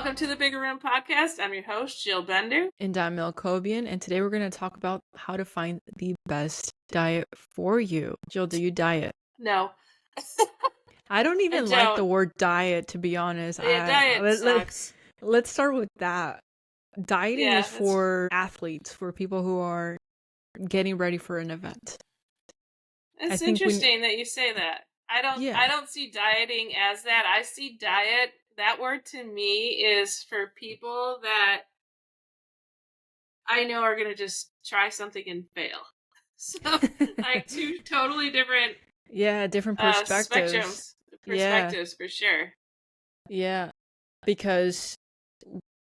Welcome to the Bigger Room Podcast. I'm your host, Jill Bender. And I'm Melkovian, and today we're going to talk about how to find the best diet for you. Jill, do you diet? No. I don't even like the word diet, to be honest. Diet sucks. Let's start with that. Dieting is for athletes, for people who are getting ready for an event. It's interesting that you say that. I don't see dieting as that. I see diet, that word to me is for people that I know are going to just try something and fail. So, like two totally different different perspectives. Perspectives for sure. Yeah, because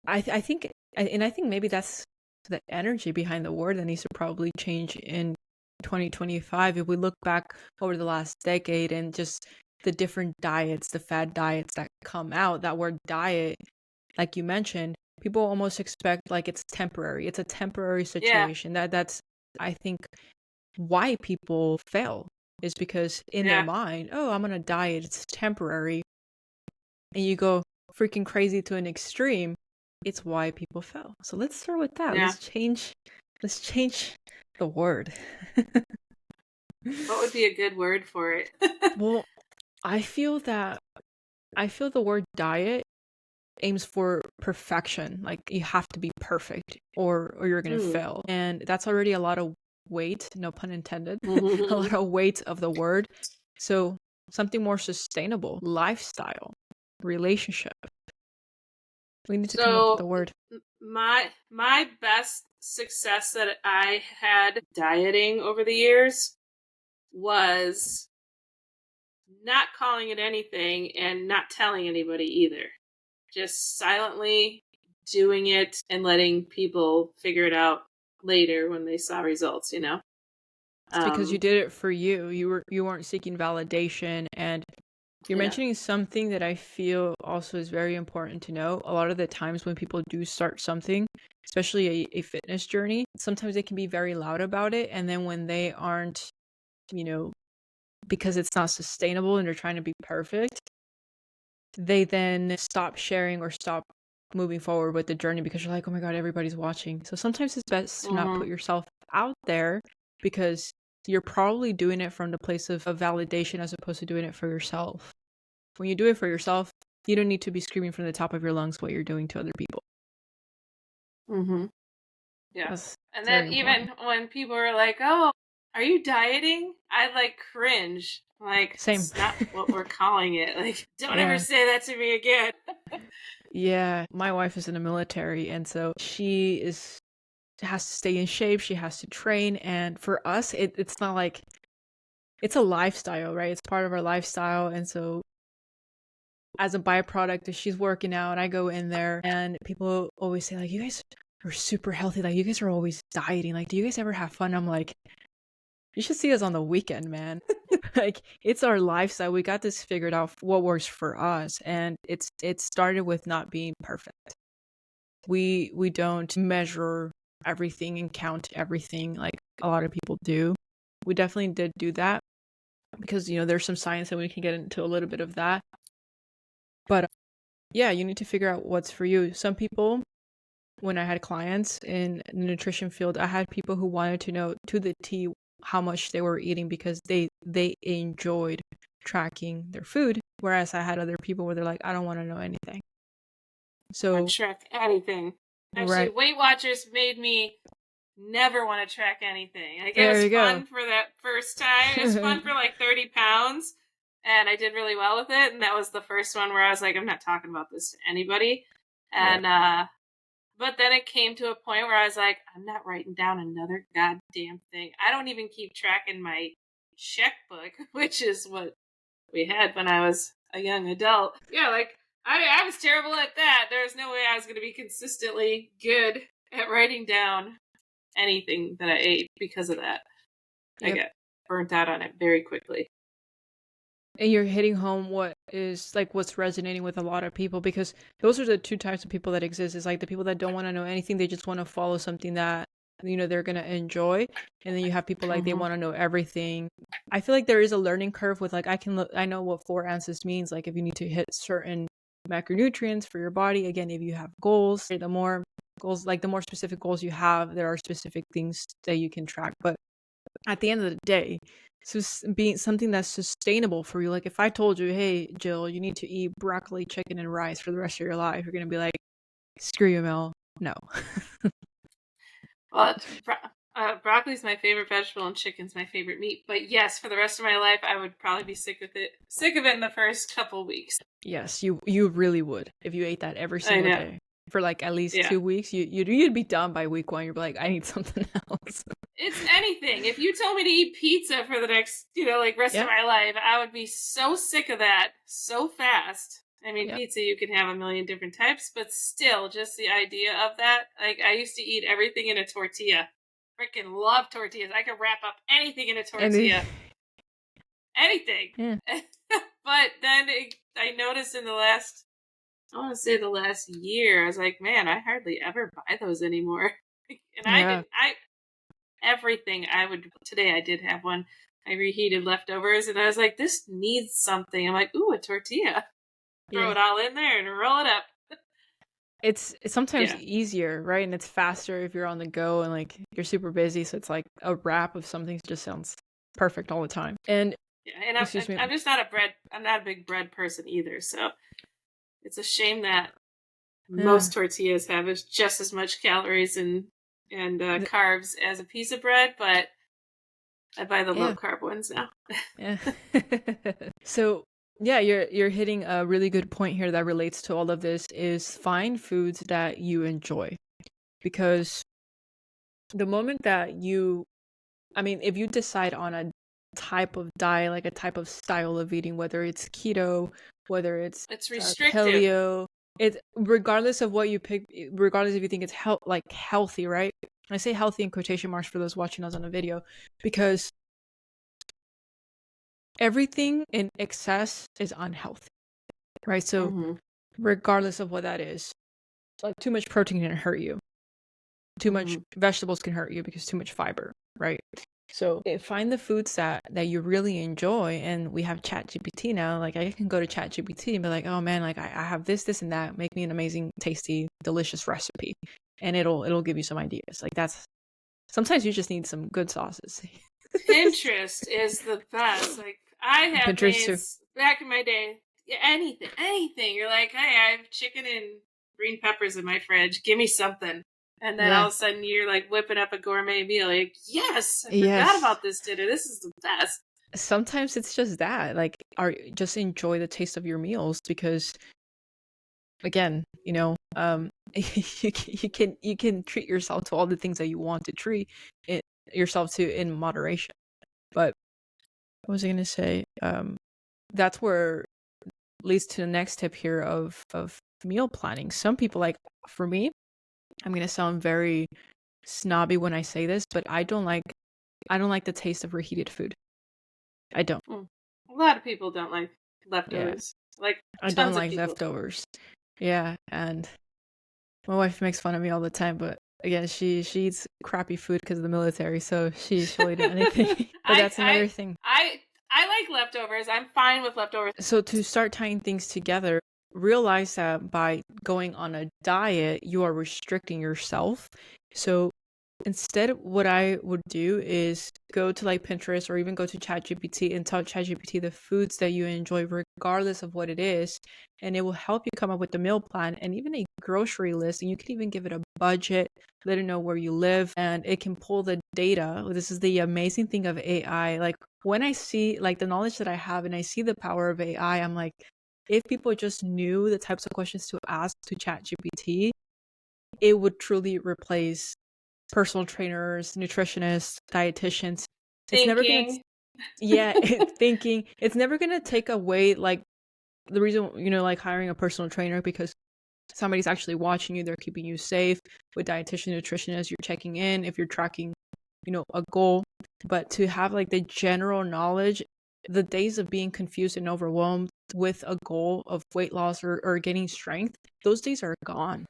I think maybe that's the energy behind the word that needs to probably change in 2025. If we look back over the last decade and just the different diets, the fad diets that come out, that word diet, like you mentioned, people almost expect like it's temporary. It's a temporary situation. That's I think why people fail is because in their mind, oh, I'm on a diet, it's temporary. And you go freaking crazy to an extreme, it's why people fail. So let's start with that. Let's change the word. What would be a good word for it? Well, I feel the word diet aims for perfection. Like you have to be perfect or you're going to fail. And that's already a lot of weight, no pun intended, a lot of weight of the word. So something more sustainable, lifestyle, relationship. We need to come up with a word. My best success that I had dieting over the years was not calling it anything and not telling anybody either. Just silently doing it and letting people figure it out later when they saw results, you know? It's because you did it for you. You weren't seeking validation, and you're mentioning something that I feel also is very important to know. A lot of the times when people do start something, especially a fitness journey, sometimes they can be very loud about it. And then when they aren't, because it's not sustainable and they're trying to be perfect, they then stop sharing or stop moving forward with the journey because you're like, oh my God, everybody's watching. So sometimes it's best to not put yourself out there because you're probably doing it from the place of validation as opposed to doing it for yourself. When you do it for yourself, you don't need to be screaming from the top of your lungs what you're doing to other people. Yeah. And then even when people are like, oh, are you dieting? I like cringe. Like, same. It's not what we're calling it. Like, don't ever say that to me again. Yeah. My wife is in the military, and so she has to stay in shape. She has to train. And for us, it's not like, it's a lifestyle, right? It's part of our lifestyle. And so as a byproduct, if she's working out, I go in there and people always say like, you guys are super healthy. Like you guys are always dieting. Like, do you guys ever have fun? I'm like, you should see us on the weekend, man. Like it's our lifestyle. We got this figured out what works for us. And it started with not being perfect. We don't measure everything and count everything like a lot of people do. We definitely did do that because there's some science and we can get into a little bit of that. But yeah, you need to figure out what's for you. Some people, when I had clients in the nutrition field, I had people who wanted to know to the T how much they were eating because they enjoyed tracking their food, whereas I had other people where they're like, I don't want to know anything. So track anything. Actually, Weight Watchers made me never want to track anything. Like, it was fun for that first time. It was fun for like 30 pounds, and I did really well with it. And that was the first one where I was like, I'm not talking about this to anybody. And but then it came to a point where I was like, I'm not writing down another goddamn thing. I don't even keep tracking my checkbook, which is what we had when I was a young adult. Yeah, like, I was terrible at that. There was no way I was going to be consistently good at writing down anything that I ate because of that. I got burnt out on it very quickly. And you're hitting home what's resonating with a lot of people, because those are the two types of people that exist. Is like the people that don't want to know anything. They just want to follow something that they're going to enjoy. And then you have people like they want to know everything. I feel like there is a learning curve with like, I know what 4 ounces means. Like if you need to hit certain macronutrients for your body. Again, if you have goals, the more goals, like the more specific goals you have, there are specific things that you can track. But at the end of the day, so being something that's sustainable for you. Like if I told you, hey, Jill, you need to eat broccoli, chicken, and rice for the rest of your life, you're going to be like, screw you, Mel. No. Well, broccoli's my favorite vegetable and chicken's my favorite meat. But yes, for the rest of my life, I would probably be sick of it in the first couple weeks. Yes, you really would if you ate that every single day for like at least 2 weeks. You'd be done by week 1. You'd be like, I need something else. It's anything. If you told me to eat pizza for the next, rest of my life, I would be so sick of that so fast. I mean, pizza, you can have a million different types, but still, just the idea of that. Like, I used to eat everything in a tortilla. Freaking love tortillas. I could wrap up anything in a tortilla. Anything. Yeah. But then I noticed in the last year, I was like, man, I hardly ever buy those anymore. And everything today I did have one. I reheated leftovers and I was like, this needs something. I'm like, ooh, a tortilla. Throw it all in there and roll it up. It's sometimes easier, right? And it's faster if you're on the go and like you're super busy. So it's like a wrap of something just sounds perfect all the time. And I'm just not I'm not a big bread person either. So it's a shame that most tortillas have just as much calories and carbs as a piece of bread, but I buy the low carb ones now. So you're hitting a really good point here that relates to all of this is find foods that you enjoy. Because the moment that if you decide on a type of diet, like a type of style of eating, whether it's keto, whether it's restrictive, paleo, it's regardless of what you pick, regardless if you think it's healthy, right? I say healthy in quotation marks for those watching us on a video, because everything in excess is unhealthy, right? So regardless of what that is, like too much protein can hurt you. Too much vegetables can hurt you because too much fiber, right? So find the foods that you really enjoy. And we have ChatGPT now. Like I can go to ChatGPT and be like, oh man, like I have this, and that. Make me an amazing, tasty, delicious recipe. And it'll give you some ideas. Like sometimes you just need some good sauces. Pinterest is the best. Like I have Pinterest back in my day. Anything. You're like, hey, I have chicken and green peppers in my fridge. Give me something. And then all of a sudden you're like whipping up a gourmet meal. Like, yes, I forgot about this dinner. This is the best. Sometimes it's just that. Like, just enjoy the taste of your meals, because again, you can treat yourself to all the things that you want to treat yourself to in moderation. But what was I gonna say? That's where leads to the next tip here of meal planning. Some people, like for me, I'm gonna sound very snobby when I say this, but I don't like the taste of reheated food. I don't. A lot of people don't like leftovers. Yeah. Like I don't like leftovers. Yeah, and my wife makes fun of me all the time, but again, she eats crappy food because of the military, so she'll eat anything. But that's another thing. I like leftovers. I'm fine with leftovers. So to start tying things together, realize that by going on a diet, you are restricting yourself. So instead, what I would do is go to like Pinterest or even go to ChatGPT and tell ChatGPT the foods that you enjoy, regardless of what it is. And it will help you come up with a meal plan and even a grocery list. And you can even give it a budget, let it know where you live, and it can pull the data. This is the amazing thing of AI. Like when I see like the knowledge that I have and I see the power of AI, I'm like, if people just knew the types of questions to ask to ChatGPT, it would truly replace personal trainers, nutritionists, dietitians. It's never gonna thinking. It's never gonna take away like the reason, like hiring a personal trainer, because somebody's actually watching you, they're keeping you safe. With dietitian, nutritionist, you're checking in if you're tracking, a goal. But to have like the general knowledge, the days of being confused and overwhelmed with a goal of weight loss or gaining strength, those days are gone.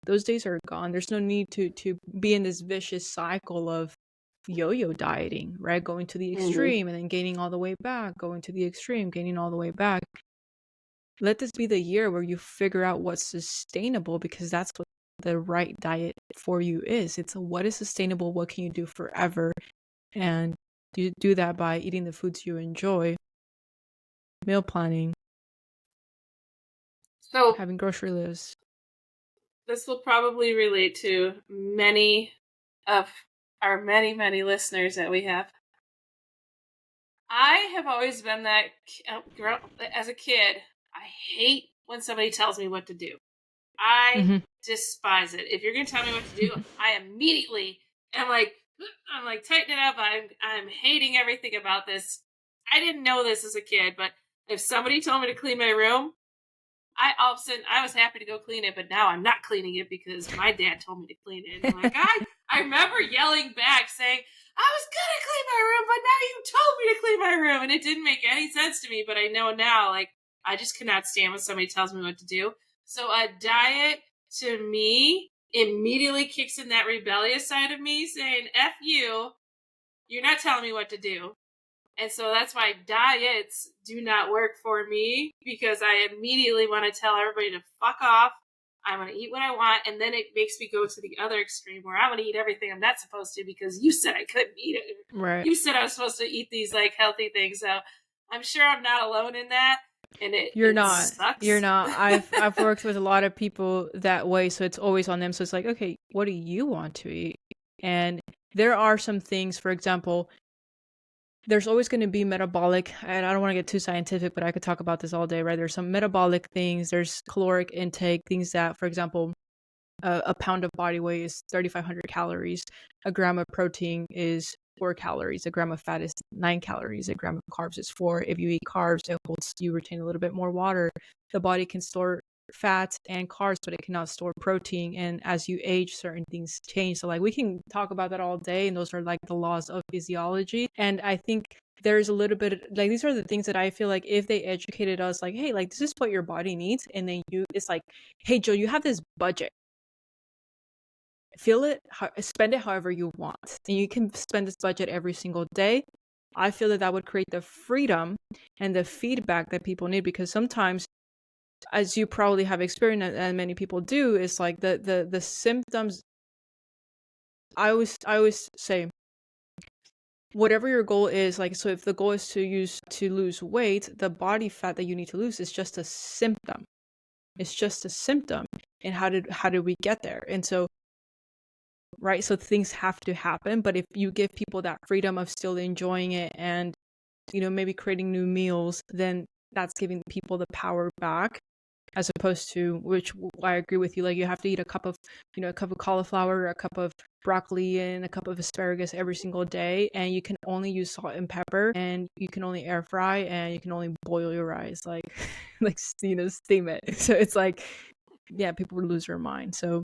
There's no need to be in this vicious cycle of yo-yo dieting, right? Going to the extreme and then gaining all the way back, going to the extreme, gaining all the way back. let this be the year where you figure out what's sustainable, because that's what the right diet for you is. It's what is sustainable, what can you do forever, and you do that by eating the foods you enjoy, meal planning, so having grocery lists. This will probably relate to many of our many listeners that we have. I have always been that, as a kid, I hate when somebody tells me what to do. I despise it. If you're going to tell me what to do, I immediately am like tighten it up. I'm hating everything about this. I didn't know this as a kid, but if somebody told me to clean my room, all of a sudden I was happy to go clean it, but now I'm not cleaning it because my dad told me to clean it. And I'm like, I remember yelling back saying, I was gonna clean my room, but now you told me to clean my room, and it didn't make any sense to me. But I know now, like, I just cannot stand when somebody tells me what to do. So a diet to me immediately kicks in that rebellious side of me saying, F you, you're not telling me what to do. And so that's why diets do not work for me, because I immediately want to tell everybody to fuck off. I want to eat what I want. And then it makes me go to the other extreme where I want to eat everything I'm not supposed to because you said I couldn't eat it. Right. You said I was supposed to eat these like healthy things. So I'm sure I'm not alone in that. And You're it not. Sucks. You're not. I've worked with a lot of people that way, so it's always on them. So it's like, okay, what do you want to eat? And there are some things, for example, there's always going to be metabolic, and I don't want to get too scientific, but I could talk about this all day, right? There's some metabolic things, there's caloric intake, things that, for example, a pound of body weight is 3,500 calories. A gram of protein is 4 calories. A gram of fat is 9 calories. A gram of carbs is 4. If you eat carbs, it holds you retain a little bit more water. The body can store fats and carbs, but it cannot store protein. And as you age, certain things change. So like we can talk about that all day, and those are like the laws of physiology. And I think there's a little bit like these are the things that I feel like if they educated us, like, hey, like this is what your body needs, and then it's like, hey Joe, you have this budget, feel it, spend it however you want, and you can spend this budget every single day. I feel that would create the freedom and the feedback that people need, because sometimes, as you probably have experienced and many people do, is like the symptoms. I always say, whatever your goal is, like, so if the goal is to lose weight, the body fat that you need to lose is just a symptom. It's just a symptom. And how did we get there? And so, right, so things have to happen, but if you give people that freedom of still enjoying it and, you know, maybe creating new meals, then that's giving people the power back, as opposed to, which I agree with you, like you have to eat a cup of cauliflower, a cup of broccoli, and a cup of asparagus every single day, and you can only use salt and pepper, and you can only air fry, and you can only boil your rice, like like, you know, steam it. So it's like, yeah, people would lose their mind. So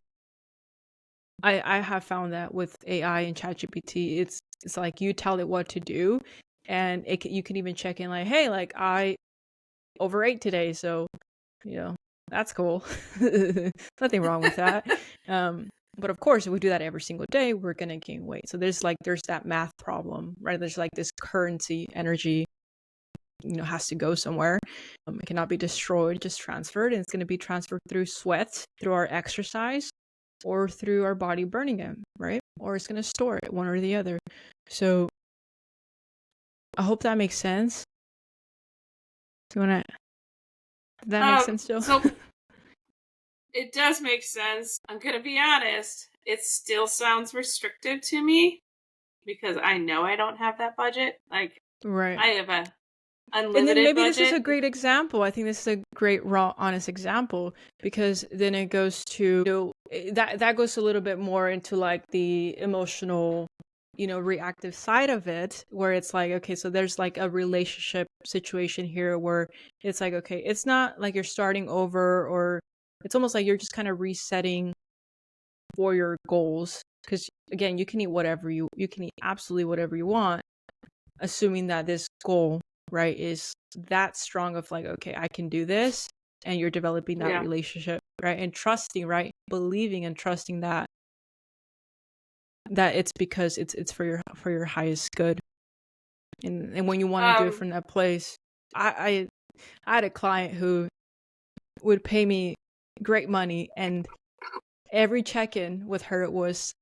I have found that with AI and ChatGPT, it's like you tell it what to do, and you can even check in like, hey, like I overate today, so, you know, that's cool. Nothing wrong with that. But of course, if we do that every single day, we're gonna gain weight. So there's that math problem, right? There's like this currency, energy, you know, has to go somewhere. It cannot be destroyed, just transferred, and it's gonna be transferred through sweat, through our exercise, or through our body burning it, right? Or it's gonna store it, one or the other. So I hope that makes sense. Do you wanna? Does that make sense, Joe? So it does make sense. I'm gonna be honest. It still sounds restrictive to me because I know I don't have that budget. Like, right. I have a unlimited and then maybe budget. This is a great example. I think this is a great, raw, honest example, because then it goes to, you know, that goes a little bit more into like the emotional, you know, reactive side of it, where it's like, okay, so there's like a relationship situation here where it's like, okay, it's not like you're starting over, or it's almost like you're just kind of resetting for your goals, because again, you can eat absolutely whatever you want, assuming that this goal, right, is that strong of like, okay, I can do this, and you're developing that relationship, right, and trusting, right, believing and trusting that it's because it's for your highest good, and when you want to do it from that place. I had a client who would pay me great money, and every check-in with her was,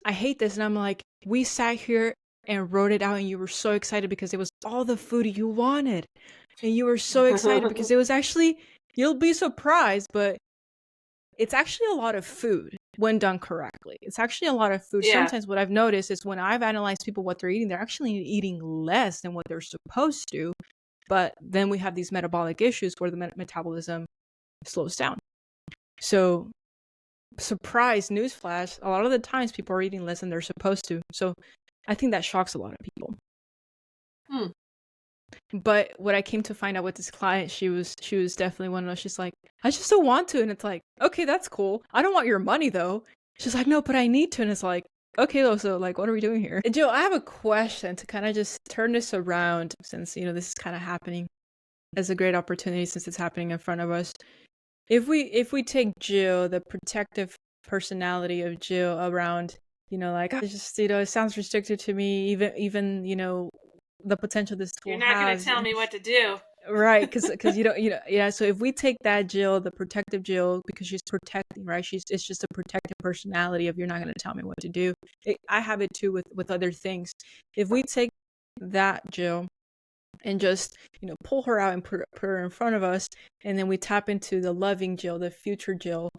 I hate this. And I'm like, we sat here and wrote it out, and you were so excited because it was all the food you wanted. And you were so excited because it was actually, you'll be surprised, but it's actually a lot of food when done correctly. It's actually a lot of food. Yeah. Sometimes what I've noticed is when I've analyzed people what they're eating, they're actually eating less than what they're supposed to. But then we have these metabolic issues where the metabolism slows down. So, surprise, newsflash, a lot of the times people are eating less than they're supposed to. So I think that shocks a lot of people. But what I came to find out with this client, she was definitely one of those. She's like, I just don't want to. And it's like, okay, that's cool. I don't want your money though. She's like, no, but I need to. And it's like, okay, though, so like, what are we doing here? And Jill, I have a question to kind of just turn this around, since, you know, this is kind of happening as a great opportunity since it's happening in front of us. If we take Jill, the protective personality of Jill around, you know, like, I just, you know, it sounds restricted to me, even, you know, the potential this tool has. You're not going to tell me what to do. Right, because you don't, you know, yeah. So if we take that Jill, the protective Jill, because she's protecting, right? It's just a protective personality of, you're not going to tell me what to do. I have it too with other things. If we take that Jill and just, you know, pull her out and put her in front of us, and then we tap into the loving Jill, the future Jill,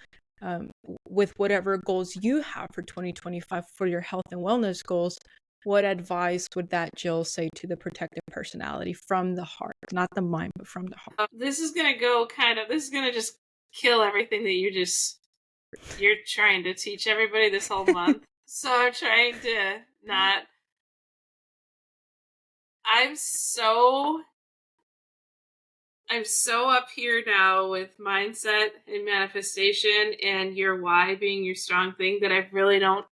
with whatever goals you have for 2025 for your health and wellness goals. What advice would that Jill say to the protective personality from the heart, not the mind, but from the heart? This is going to just kill everything that you're trying to teach everybody this whole month. So I'm trying to not. I'm so up here now with mindset and manifestation and your why being your strong thing that I really don't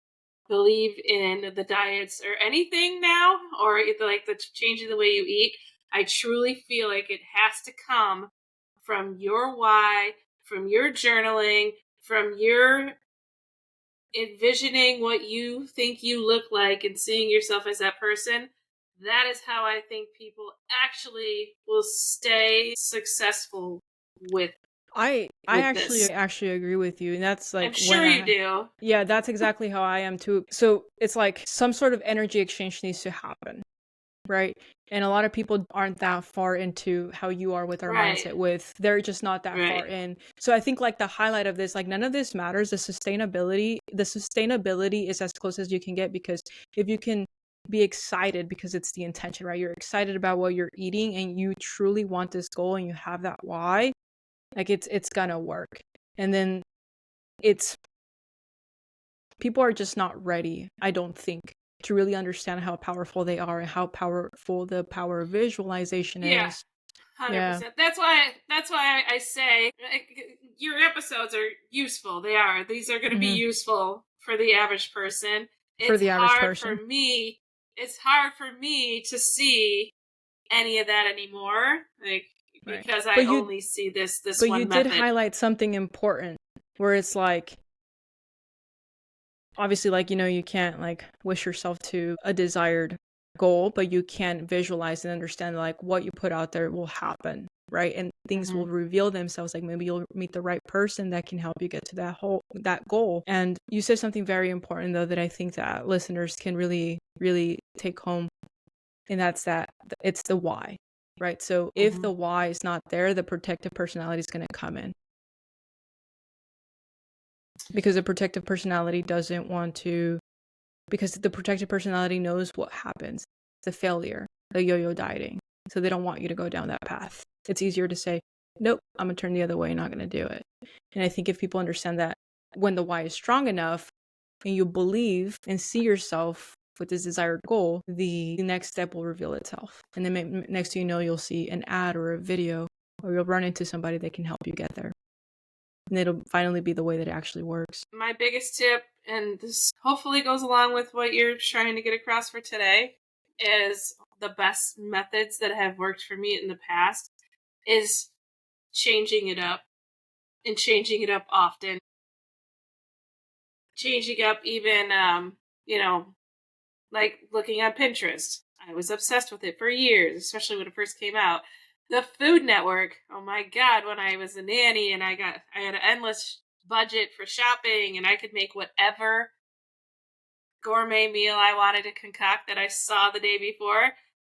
believe in the diets or anything now, or like the changing the way you eat. I truly feel like it has to come from your why, from your journaling, from your envisioning what you think you look like and seeing yourself as that person. That is how I think people actually will stay successful with. I actually agree with you, and that's like, I'm sure you do. Yeah, that's exactly how I am too. So it's like some sort of energy exchange needs to happen, right? And a lot of people aren't that far into how you are with our mindset. They're just not that far in. So I think like the highlight of this, like, none of this matters. The sustainability is as close as you can get, because if you can be excited because it's the intention, right? You're excited about what you're eating and you truly want this goal and you have that why, like it's gonna work. And then people are just not ready, I don't think, to really understand how powerful they are and how powerful the power of visualization is. 100%. Yeah. That's why I say your episodes are useful. They are. These are going to be useful for the average person. It's hard for me to see any of that anymore. Like, because I only see this one method. But you did highlight something important where it's like, obviously, like, you know, you can't like wish yourself to a desired goal, but you can visualize and understand like what you put out there will happen, right? And things will reveal themselves. Like maybe you'll meet the right person that can help you get to that goal. And you said something very important though that I think that listeners can really, really take home, and that's that it's the why, right? So if the why is not there, the protective personality is going to come in. Because the protective personality doesn't want to, because the protective personality knows what happens, the failure, the yo-yo dieting. So they don't want you to go down that path. It's easier to say, nope, I'm going to turn the other way, not going to do it. And I think if people understand that when the why is strong enough and you believe and see yourself with this desired goal, the next step will reveal itself. And then next thing you know, you'll see an ad or a video, or you'll run into somebody that can help you get there. And it'll finally be the way that it actually works. My biggest tip, and this hopefully goes along with what you're trying to get across for today, is the best methods that have worked for me in the past is changing it up, and changing it up often. Changing up even, you know, like looking on Pinterest. I was obsessed with it for years, especially when it first came out. The Food Network. Oh my God, when I was a nanny and I had an endless budget for shopping and I could make whatever gourmet meal I wanted to concoct that I saw the day before,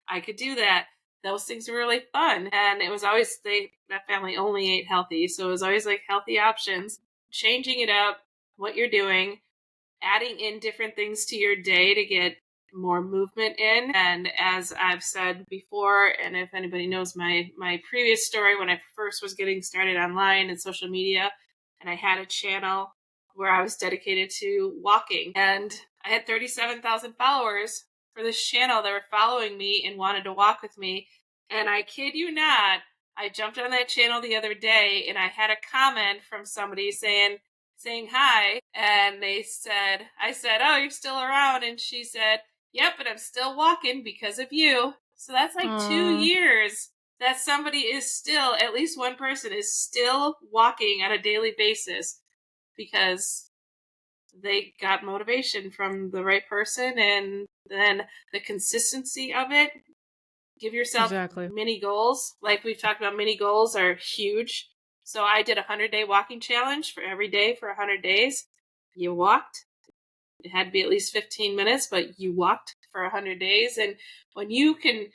I could do that. Those things were really fun. And it was always, that family only ate healthy. So it was always like healthy options, changing it up, what you're doing, adding in different things to your day to get more movement in. And as I've said before, and if anybody knows my previous story, when I first was getting started online and social media, and I had a channel where I was dedicated to walking, and I had 37,000 followers for this channel that were following me and wanted to walk with me. And I kid you not, I jumped on that channel the other day and I had a comment from somebody saying hi, and I said, "Oh, you're still around," and she said, "Yep, but I'm still walking because of you." So that's like Aww. 2 years that somebody is still, at least one person is still walking on a daily basis because they got motivation from the right person, and then the consistency of it. Give yourself mini goals. Like we've talked about, mini goals are huge. So I did a 100-day walking challenge for every day for 100 days. You walked. It had to be at least 15 minutes, but you walked for 100 days. And when you can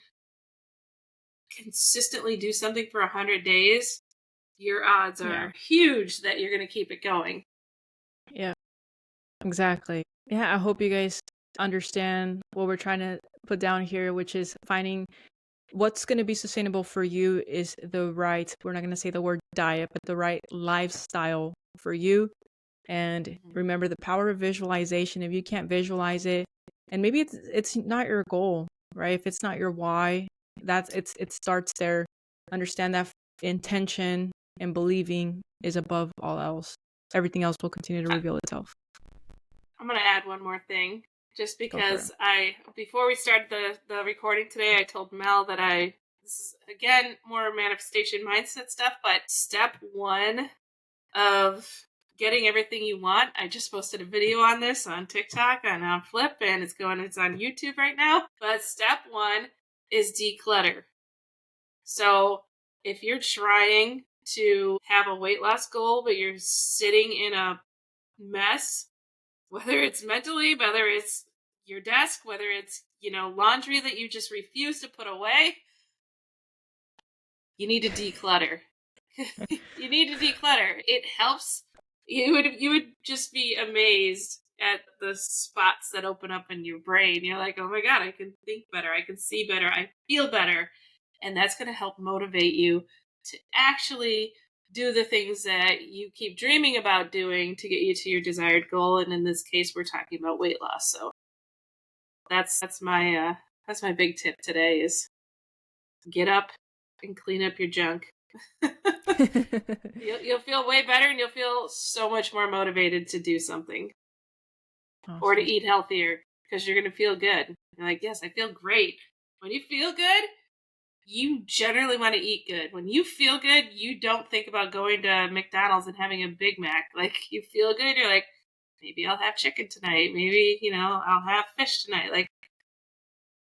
consistently do something for 100 days, your odds are huge that you're going to keep it going. Yeah, exactly. Yeah, I hope you guys understand what we're trying to put down here, which is finding what's going to be sustainable for you is the right, we're not going to say the word diet, but the right lifestyle for you. And remember the power of visualization. If you can't visualize it, and maybe it's not your goal, right? If it's not your why, it starts there. Understand that intention and believing is above all else. Everything else will continue to reveal itself. I'm going to add one more thing. Just because before we started the recording today, I told Mel that this is, again, more manifestation mindset stuff, but step 1 of getting everything you want. I just posted a video on this on TikTok and on Flip, and it's on YouTube right now. But step 1 is declutter. So if you're trying to have a weight loss goal, but you're sitting in a mess, whether it's mentally, whether it's your desk, whether it's, laundry that you just refuse to put away, you need to declutter. You need to declutter. It helps. You would just be amazed at the spots that open up in your brain. You're like, oh my God, I can think better. I can see better. I feel better. And that's going to help motivate you to actually do the things that you keep dreaming about doing to get you to your desired goal. And in this case, we're talking about weight loss. So that's my big tip today is get up and clean up your junk. You'll feel way better, and you'll feel so much more motivated to do something. Awesome. Or to eat healthier, because you're going to feel good. You're like, yes, I feel great. When you feel good, you generally want to eat good. When you feel good, you don't think about going to McDonald's and having a Big Mac. Like, you feel good, you're like, maybe I'll have chicken tonight. Maybe, I'll have fish tonight. Like,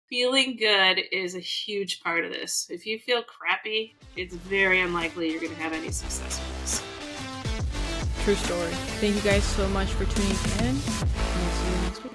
feeling good is a huge part of this. If you feel crappy, it's very unlikely you're going to have any success with this. True story. Thank you guys so much for tuning in, and we'll see you next week.